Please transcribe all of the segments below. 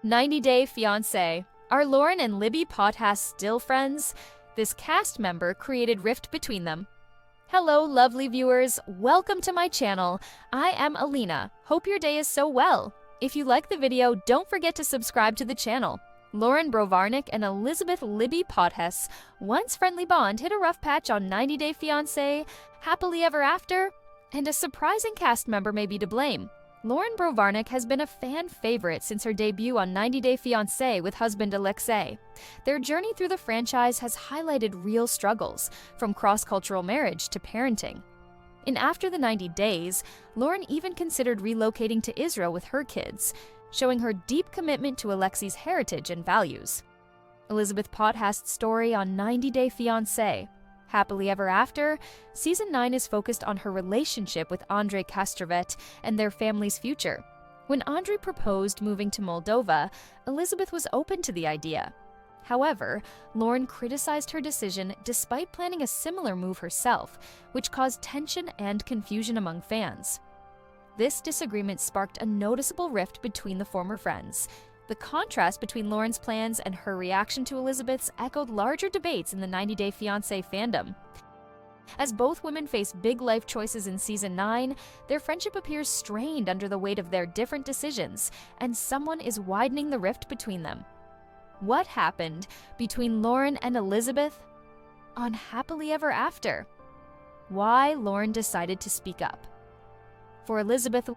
90-Day Fiancé. Are Loren and Libby Potthast still friends? This cast member created rift between them. Hello, lovely viewers. Welcome to my channel. I am Alina. Hope your day is so well. If you like the video, don't forget to subscribe to the channel. Loren Brovarnik and Elizabeth Libby Potthast once friendly bond hit a rough patch on 90-Day Fiancé, Happily Ever After, and a surprising cast member may be to blame. Loren Brovarnik has been a fan favorite since her debut on 90-Day Fiancé with husband Alexei. Their journey through the franchise has highlighted real struggles, from cross-cultural marriage to parenting. In After the 90 Days, Loren even considered relocating to Israel with her kids, showing her deep commitment to Alexei's heritage and values. Elizabeth Potthast's story on 90-Day Fiancé, Happily Ever After, Season 9 is focused on her relationship with Andrei and their family's future. When Andrei proposed moving to Moldova, Elizabeth was open to the idea. However, Loren criticized her decision despite planning a similar move herself, which caused tension and confusion among fans. This disagreement sparked a noticeable rift between the former friends. The contrast between Loren's plans and her reaction to Elizabeth's echoed larger debates in the 90-Day Fiancé fandom. As both women face big life choices in Season 9, their friendship appears strained under the weight of their different decisions, and someone is widening the rift between them. What happened between Loren and Elizabeth on Happily Ever After? Why Loren decided to speak up. For Elizabeth,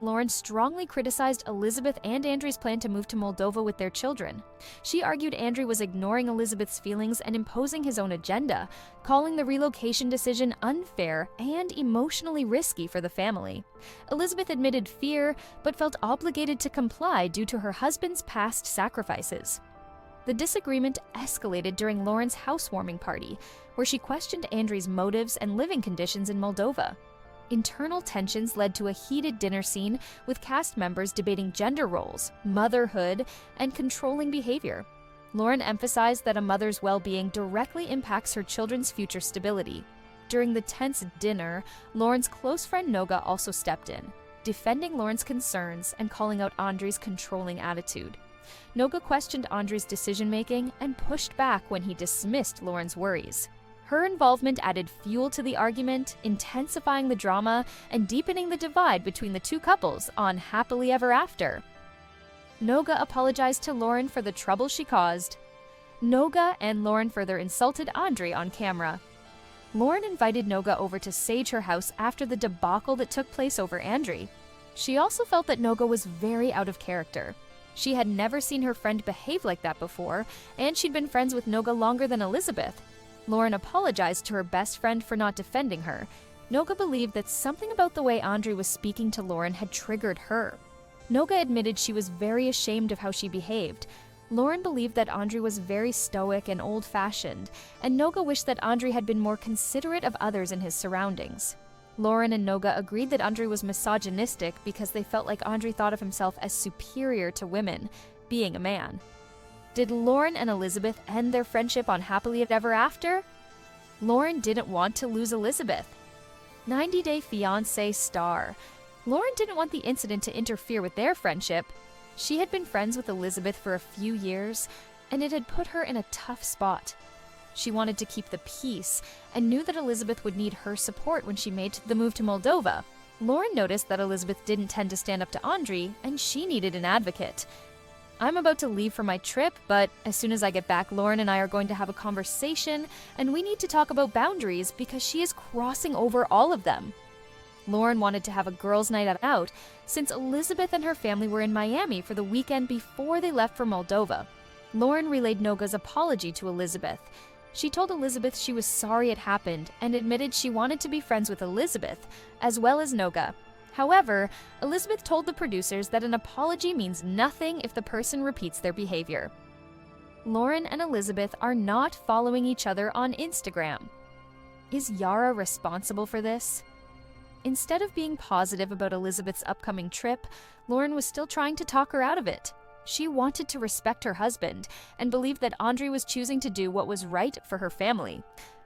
Loren strongly criticized Elizabeth and Andrei's plan to move to Moldova with their children. She argued Andrei was ignoring Elizabeth's feelings and imposing his own agenda, calling the relocation decision unfair and emotionally risky for the family. Elizabeth admitted fear, but felt obligated to comply due to her husband's past sacrifices. The disagreement escalated during Loren's housewarming party, where she questioned Andrei's motives and living conditions in Moldova. Internal tensions led to a heated dinner scene with cast members debating gender roles, motherhood, and controlling behavior. Loren emphasized that a mother's well-being directly impacts her children's future stability. During the tense dinner, Loren's close friend Noga also stepped in, defending Loren's concerns and calling out Andrei's controlling attitude. Noga questioned Andrei's decision-making and pushed back when he dismissed Loren's worries. Her involvement added fuel to the argument, intensifying the drama and deepening the divide between the two couples on Happily Ever After. Noga apologized to Loren for the trouble she caused. Noga and Loren further insulted Andrei on camera. Loren invited Noga over to sage her house after the debacle that took place over Andrei. She also felt that Noga was very out of character. She had never seen her friend behave like that before, and she'd been friends with Noga longer than Elizabeth. Loren apologized to her best friend for not defending her. Noga believed that something about the way Andrei was speaking to Loren had triggered her. Noga admitted she was very ashamed of how she behaved. Loren believed that Andrei was very stoic and old-fashioned, and Noga wished that Andrei had been more considerate of others in his surroundings. Loren and Noga agreed that Andrei was misogynistic because they felt like Andrei thought of himself as superior to women, being a man. Did Loren and Elizabeth end their friendship on Happily Ever After? Loren didn't want to lose Elizabeth. 90-Day Fiancé star. Loren didn't want the incident to interfere with their friendship. She had been friends with Elizabeth for a few years, and it had put her in a tough spot. She wanted to keep the peace and knew that Elizabeth would need her support when she made the move to Moldova. Loren noticed that Elizabeth didn't tend to stand up to Andrei, and she needed an advocate. I'm about to leave for my trip, but as soon as I get back, Loren and I are going to have a conversation, and we need to talk about boundaries because she is crossing over all of them. Loren wanted to have a girls' night out since Elizabeth and her family were in Miami for the weekend before they left for Moldova. Loren relayed Noga's apology to Elizabeth. She told Elizabeth she was sorry it happened and admitted she wanted to be friends with Elizabeth, as well as Noga. However, Elizabeth told the producers that an apology means nothing if the person repeats their behavior. Loren and Elizabeth are not following each other on Instagram. Is Yara responsible for this? Instead of being positive about Elizabeth's upcoming trip, Loren was still trying to talk her out of it. She wanted to respect her husband and believed that Andrei was choosing to do what was right for her family.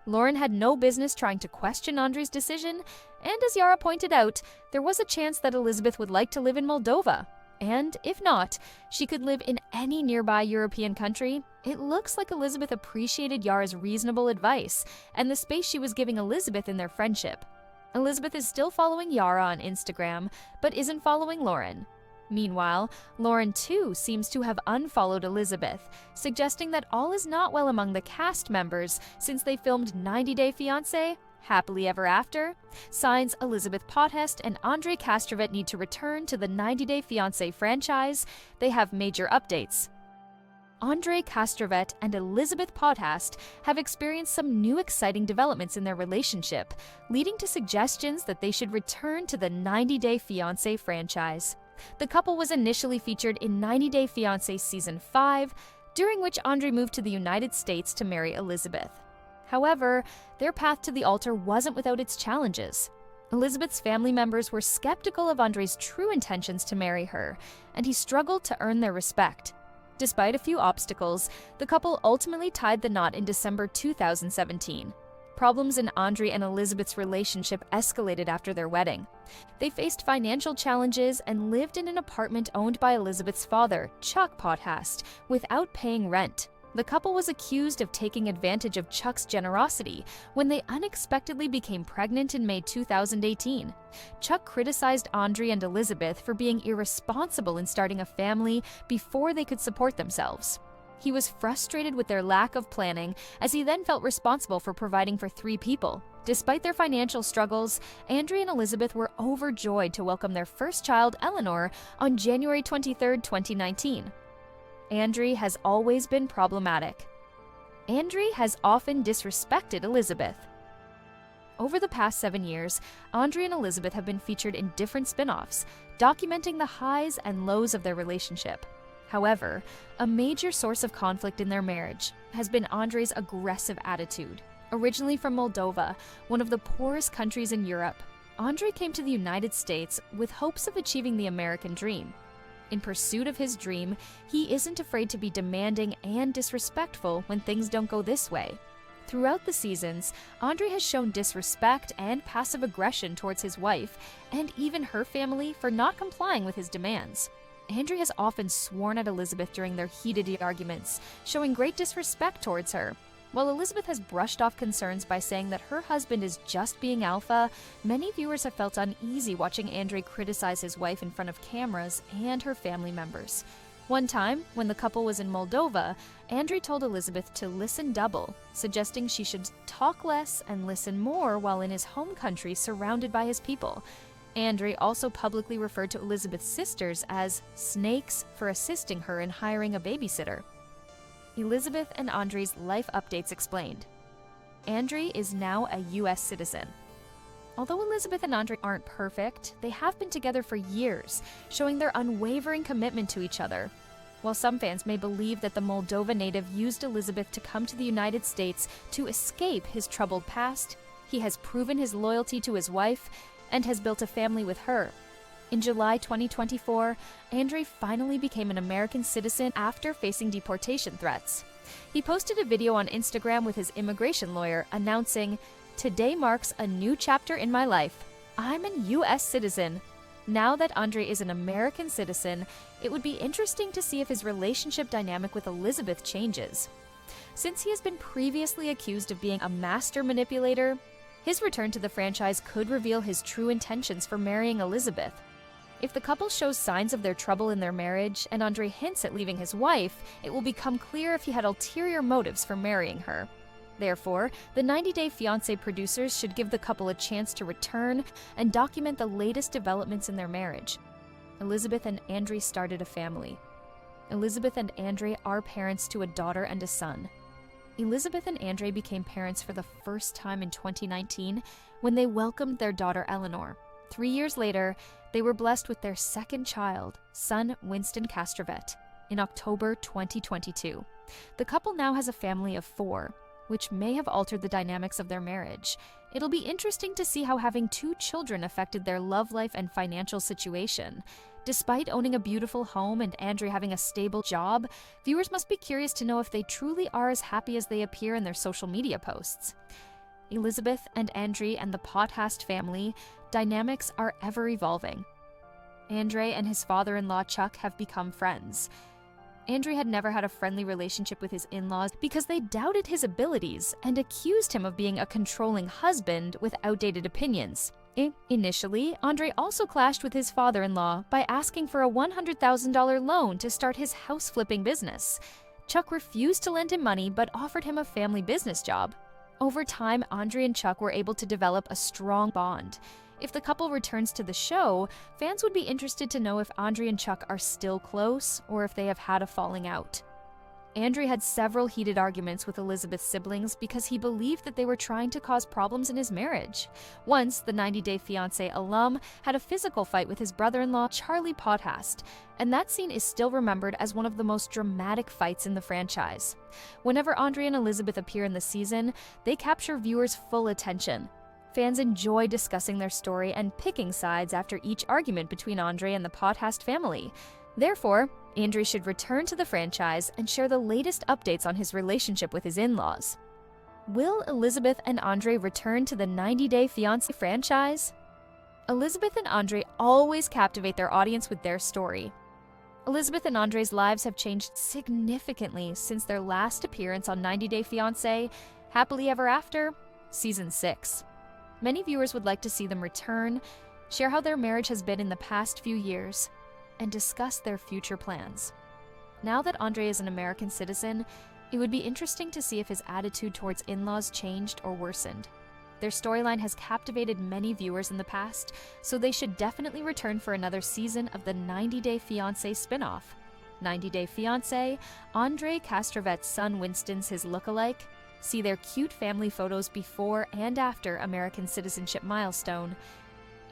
Loren had no business trying to question Andrei's decision, and as Yara pointed out, there was a chance that Elizabeth would like to live in Moldova. And if not, she could live in any nearby European country. It looks like Elizabeth appreciated Yara's reasonable advice and the space she was giving Elizabeth in their friendship. Elizabeth is still following Yara on Instagram, but isn't following Loren. Meanwhile, Loren too seems to have unfollowed Elizabeth, suggesting that all is not well among the cast members since they filmed 90 Day Fiancé, Happily Ever After. Signs Elizabeth Potthast and Andrei Castrovet need to return to the 90 Day Fiancé franchise. They have major updates. Andrei Castrovet and Elizabeth Potthast have experienced some new exciting developments in their relationship, leading to suggestions that they should return to the 90 Day Fiancé franchise. The couple was initially featured in 90 Day Fiancé Season 5, during which Andrei moved to the United States to marry Elizabeth. However, their path to the altar wasn't without its challenges. Elizabeth's family members were skeptical of Andrei's true intentions to marry her, and he struggled to earn their respect. Despite a few obstacles, the couple ultimately tied the knot in December 2017. Problems in Andrei and Elizabeth's relationship escalated after their wedding. They faced financial challenges and lived in an apartment owned by Elizabeth's father, Chuck Potthast, without paying rent. The couple was accused of taking advantage of Chuck's generosity when they unexpectedly became pregnant in May 2018. Chuck criticized Andrei and Elizabeth for being irresponsible in starting a family before they could support themselves. He was frustrated with their lack of planning, as he then felt responsible for providing for 3 people. Despite their financial struggles, Andrei and Elizabeth were overjoyed to welcome their first child, Eleanor, on January 23, 2019. Andrei has always been problematic. Andrei has often disrespected Elizabeth. Over the past 7 years, Andrei and Elizabeth have been featured in different spin-offs, documenting the highs and lows of their relationship. However, a major source of conflict in their marriage has been Andrei's aggressive attitude. Originally from Moldova, one of the poorest countries in Europe, Andrei came to the United States with hopes of achieving the American dream. In pursuit of his dream, he isn't afraid to be demanding and disrespectful when things don't go this way. Throughout the seasons, Andrei has shown disrespect and passive aggression towards his wife and even her family for not complying with his demands. Andrei has often sworn at Elizabeth during their heated arguments, showing great disrespect towards her. While Elizabeth has brushed off concerns by saying that her husband is just being alpha, many viewers have felt uneasy watching Andrei criticize his wife in front of cameras and her family members. One time, when the couple was in Moldova, Andrei told Elizabeth to listen double, suggesting she should talk less and listen more while in his home country surrounded by his people. Andrei also publicly referred to Elizabeth's sisters as snakes for assisting her in hiring a babysitter. Elizabeth and Andrei's life updates explained. Andrei is now a U.S. citizen. Although Elizabeth and Andrei aren't perfect, they have been together for years, showing their unwavering commitment to each other. While some fans may believe that the Moldova native used Elizabeth to come to the United States to escape his troubled past, he has proven his loyalty to his wife and has built a family with her. In July 2024, Andrei finally became an American citizen after facing deportation threats. He posted a video on Instagram with his immigration lawyer announcing, "Today marks a new chapter in my life. I'm a U.S. citizen." Now that Andrei is an American citizen, it would be interesting to see if his relationship dynamic with Elizabeth changes. Since he has been previously accused of being a master manipulator, his return to the franchise could reveal his true intentions for marrying Elizabeth. If the couple shows signs of their trouble in their marriage and Andrei hints at leaving his wife, it will become clear if he had ulterior motives for marrying her. Therefore, the 90 Day Fiancé producers should give the couple a chance to return and document the latest developments in their marriage. Elizabeth and Andrei started a family. Elizabeth and Andrei are parents to a daughter and a son. Elizabeth and Andrei became parents for the first time in 2019 when they welcomed their daughter Eleanor. 3 years later, they were blessed with their second child, son Winston Castrovet, in October 2022. The couple now has a family of 4, which may have altered the dynamics of their marriage. It'll be interesting to see how having 2 children affected their love life and financial situation. Despite owning a beautiful home and Andrei having a stable job, viewers must be curious to know if they truly are as happy as they appear in their social media posts. Elizabeth and Andrei and the Potthast family dynamics are ever evolving. Andrei and his father-in-law Chuck have become friends. Andrei had never had a friendly relationship with his in-laws because they doubted his abilities and accused him of being a controlling husband with outdated opinions. Initially, Andrei also clashed with his father-in-law by asking for a $100,000 loan to start his house-flipping business. Chuck refused to lend him money but offered him a family business job. Over time, Andrei and Chuck were able to develop a strong bond. If the couple returns to the show, fans would be interested to know if Andrei and Chuck are still close or if they have had a falling out. Andrei had several heated arguments with Elizabeth's siblings because he believed that they were trying to cause problems in his marriage. Once, the 90 Day Fiancé alum had a physical fight with his brother-in-law, Charlie Potthast, and that scene is still remembered as one of the most dramatic fights in the franchise. Whenever Andrei and Elizabeth appear in the season, they capture viewers' full attention. Fans enjoy discussing their story and picking sides after each argument between Andrei and the Potthast family. Therefore, Andrei should return to the franchise and share the latest updates on his relationship with his in-laws. Will Elizabeth and Andrei return to the 90 Day Fiancé franchise? Elizabeth and Andrei always captivate their audience with their story. Elizabeth and Andrei's lives have changed significantly since their last appearance on 90 Day Fiancé, Happily Ever After, Season 6. Many viewers would like to see them return, share how their marriage has been in the past few years, and discuss their future plans. Now that Andrei is an American citizen, it would be interesting to see if his attitude towards in-laws changed or worsened. Their storyline has captivated many viewers in the past, so they should definitely return for another season of the 90 Day Fiancé spin-off. 90 Day Fiancé, Andrei Castrovet's son Winston's his lookalike. See their cute family photos before and after American citizenship milestone.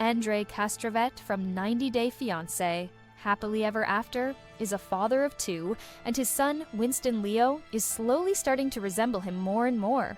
Andrei Castrovet from 90 Day Fiancé, Happily Ever After, is a father of two, and his son, Winston Leo, is slowly starting to resemble him more and more.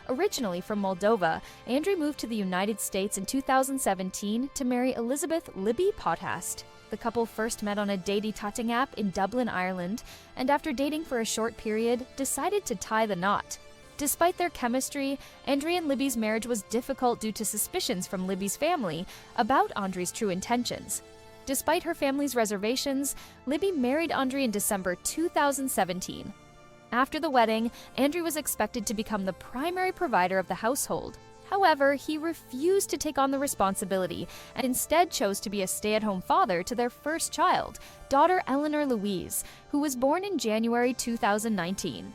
Originally from Moldova, Andrei moved to the United States in 2017 to marry Elizabeth Libby Potthast. The couple first met on a dating app in Dublin, Ireland, and after dating for a short period, decided to tie the knot. Despite their chemistry, Andrei and Libby's marriage was difficult due to suspicions from Libby's family about Andrei's true intentions. Despite her family's reservations, Libby married Andrei in December 2017. After the wedding, Andrei was expected to become the primary provider of the household. However, he refused to take on the responsibility and instead chose to be a stay-at-home father to their first child, daughter Eleanor Louise, who was born in January 2019.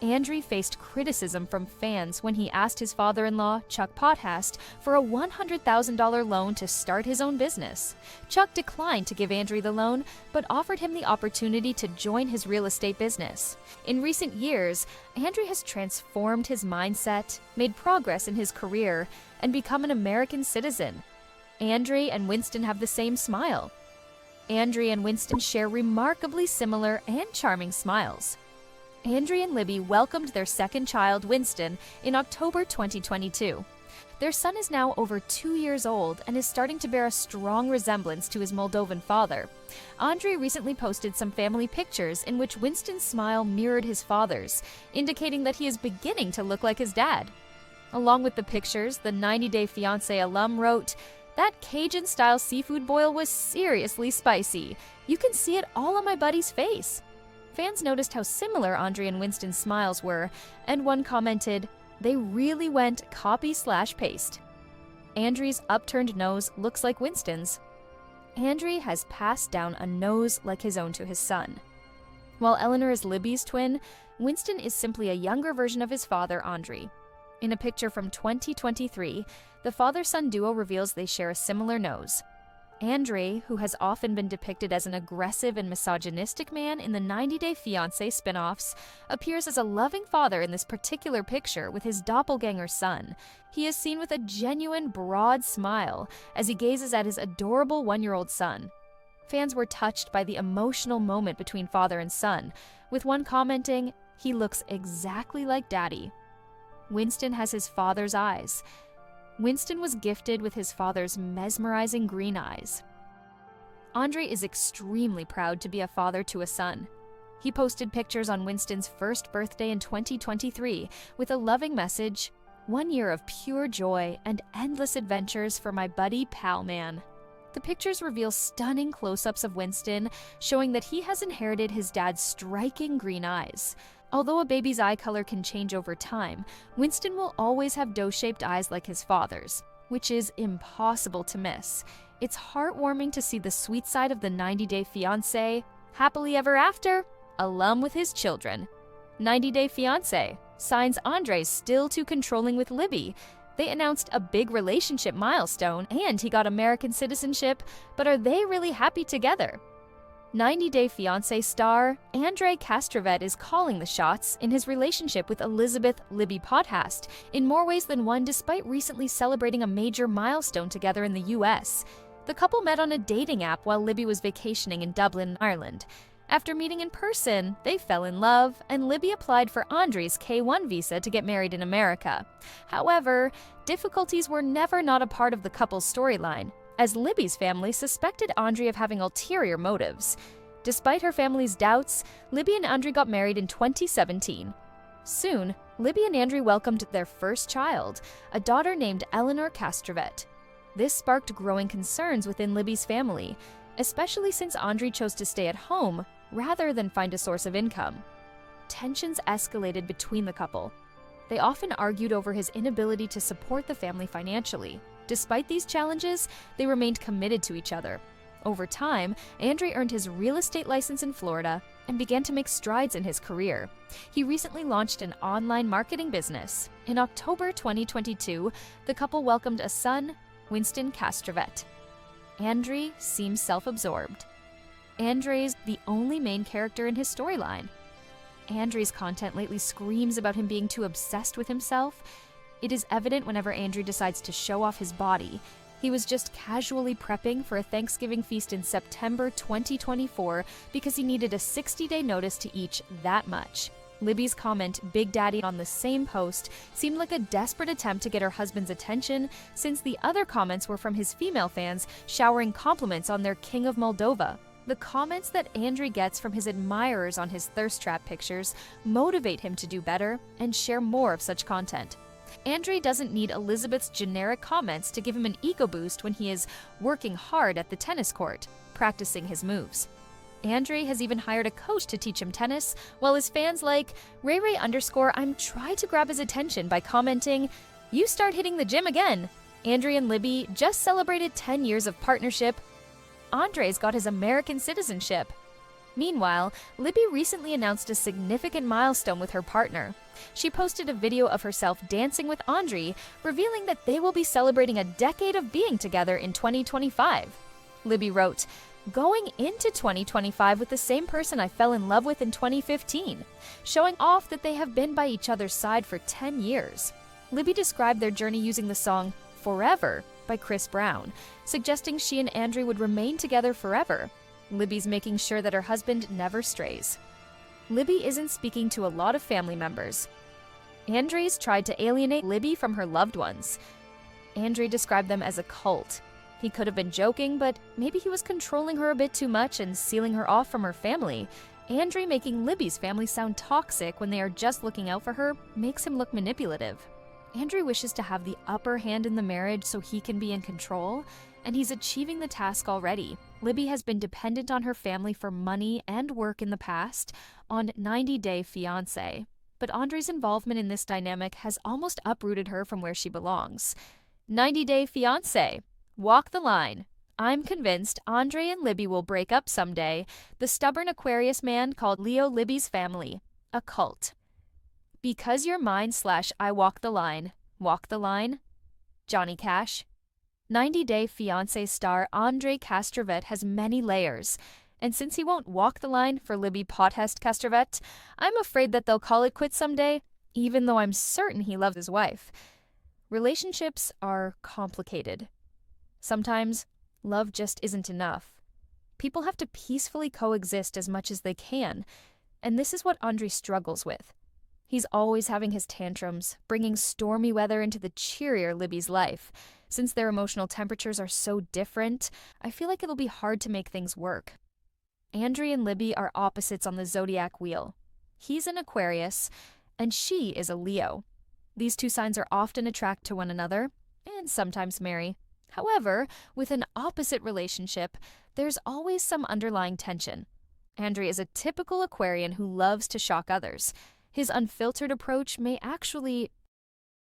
Andrei faced criticism from fans when he asked his father-in-law, Chuck Potthast, for a $100,000 loan to start his own business. Chuck declined to give Andrei the loan, but offered him the opportunity to join his real estate business. In recent years, Andrei has transformed his mindset, made progress in his career, and become an American citizen. Andrei and Winston have the same smile. Andrei and Winston share remarkably similar and charming smiles. Andrei and Libby welcomed their second child, Winston, in October 2022. Their son is now over 2 years old and is starting to bear a strong resemblance to his Moldovan father. Andrei recently posted some family pictures in which Winston's smile mirrored his father's, indicating that he is beginning to look like his dad. Along with the pictures, the 90 Day Fiancé alum wrote, "That Cajun-style seafood boil was seriously spicy. You can see it all on my buddy's face." Fans noticed how similar Andrei and Winston's smiles were, and one commented, "They really went copy/paste." Andrei's upturned nose looks like Winston's. Andrei has passed down a nose like his own to his son. While Eleanor is Libby's twin, Winston is simply a younger version of his father, Andrei. In a picture from 2023, the father-son duo reveals they share a similar nose. Andrei, who has often been depicted as an aggressive and misogynistic man in the 90 Day Fiancé spin-offs, appears as a loving father in this particular picture with his doppelganger son. He is seen with a genuine, broad smile as he gazes at his adorable 1-year-old son. Fans were touched by the emotional moment between father and son, with one commenting, "He looks exactly like Daddy." Winston has his father's eyes. Winston was gifted with his father's mesmerizing green eyes. Andrei is extremely proud to be a father to a son. He posted pictures on Winston's first birthday in 2023 with a loving message, "1 year of pure joy and endless adventures for my buddy pal man." The pictures reveal stunning close-ups of Winston, showing that he has inherited his dad's striking green eyes. Although a baby's eye color can change over time, Winston will always have doe-shaped eyes like his father's, which is impossible to miss. It's heartwarming to see the sweet side of the 90-Day Fiancé, happily ever after, alum with his children. 90-Day Fiancé signs Andrei's still too controlling with Libby. They announced a big relationship milestone and he got American citizenship, but are they really happy together? 90-Day Fiancé star Andrei Castrovet is calling the shots in his relationship with Elizabeth Libby Potthast in more ways than one, despite recently celebrating a major milestone together in the US. The couple met on a dating app while Libby was vacationing in Dublin, Ireland. After meeting in person, they fell in love, and Libby applied for Andrei's K-1 visa to get married in America. However, difficulties were never not a part of the couple's storyline, as Libby's family suspected Andrei of having ulterior motives. Despite her family's doubts, Libby and Andrei got married in 2017. Soon, Libby and Andrei welcomed their first child, a daughter named Eleanor Castrovet. This sparked growing concerns within Libby's family, especially since Andrei chose to stay at home rather than find a source of income. Tensions escalated between the couple. They often argued over his inability to support the family financially. Despite these challenges, they remained committed to each other. Over time, Andrei earned his real estate license in Florida and began to make strides in his career. He recently launched an online marketing business. In October 2022, the couple welcomed a son, Winston Castrovet. Andrei seems self-absorbed. Andrei's the only main character in his storyline. Andrei's content lately screams about him being too obsessed with himself. It is evident whenever Andrei decides to show off his body. He was just casually prepping for a Thanksgiving feast in September 2024 because he needed a 60-day notice to eat that much. Libby's comment, "Big Daddy," on the same post seemed like a desperate attempt to get her husband's attention, since the other comments were from his female fans showering compliments on their King of Moldova. The comments that Andrei gets from his admirers on his thirst trap pictures motivate him to do better and share more of such content. Andrei doesn't need Elizabeth's generic comments to give him an ego boost when he is working hard at the tennis court, practicing his moves. Andrei has even hired a coach to teach him tennis, while his fans like Ray_I'm try to grab his attention by commenting, "You start hitting the gym again." Andrei and Libby just celebrated 10 years of partnership. Andrei's got his American citizenship. Meanwhile, Libby recently announced a significant milestone with her partner. She posted a video of herself dancing with Andrei, revealing that they will be celebrating a decade of being together in 2025. Libby wrote, "Going into 2025 with the same person I fell in love with in 2015, showing off that they have been by each other's side for 10 years. Libby described their journey using the song Forever by Chris Brown, suggesting she and Andrei would remain together forever. Libby's making sure that her husband never strays. Libby isn't speaking to a lot of family members. Andrei's tried to alienate Libby from her loved ones. Andrei described them as a cult. He could have been joking, but maybe he was controlling her a bit too much and sealing her off from her family. Andrei making Libby's family sound toxic when they are just looking out for her makes him look manipulative. Andrei wishes to have the upper hand in the marriage so he can be in control, and he's achieving the task already. Libby has been dependent on her family for money and work in the past on 90-Day Fiancé, but Andrei's involvement in this dynamic has almost uprooted her from where she belongs. 90-Day Fiancé. Walk the line. I'm convinced Andrei and Libby will break up someday. The stubborn Aquarius man called Leo Libby's family a cult. Because you're mine/I walk the line. Johnny Cash. 90-Day Fiancé star Andrei Castrovet has many layers, and since he won't walk the line for Libby Potthast Castrovet, I'm afraid that they'll call it quits someday, even though I'm certain he loves his wife. Relationships are complicated. Sometimes, love just isn't enough. People have to peacefully coexist as much as they can, and this is what Andrei struggles with. He's always having his tantrums, bringing stormy weather into the cheerier Libby's life. Since their emotional temperatures are so different, I feel like it'll be hard to make things work. Andrei and Libby are opposites on the zodiac wheel. He's an Aquarius, and she is a Leo. These two signs are often attracted to one another, and sometimes marry. However, with an opposite relationship, there's always some underlying tension. Andrei is a typical Aquarian who loves to shock others. His unfiltered approach may actually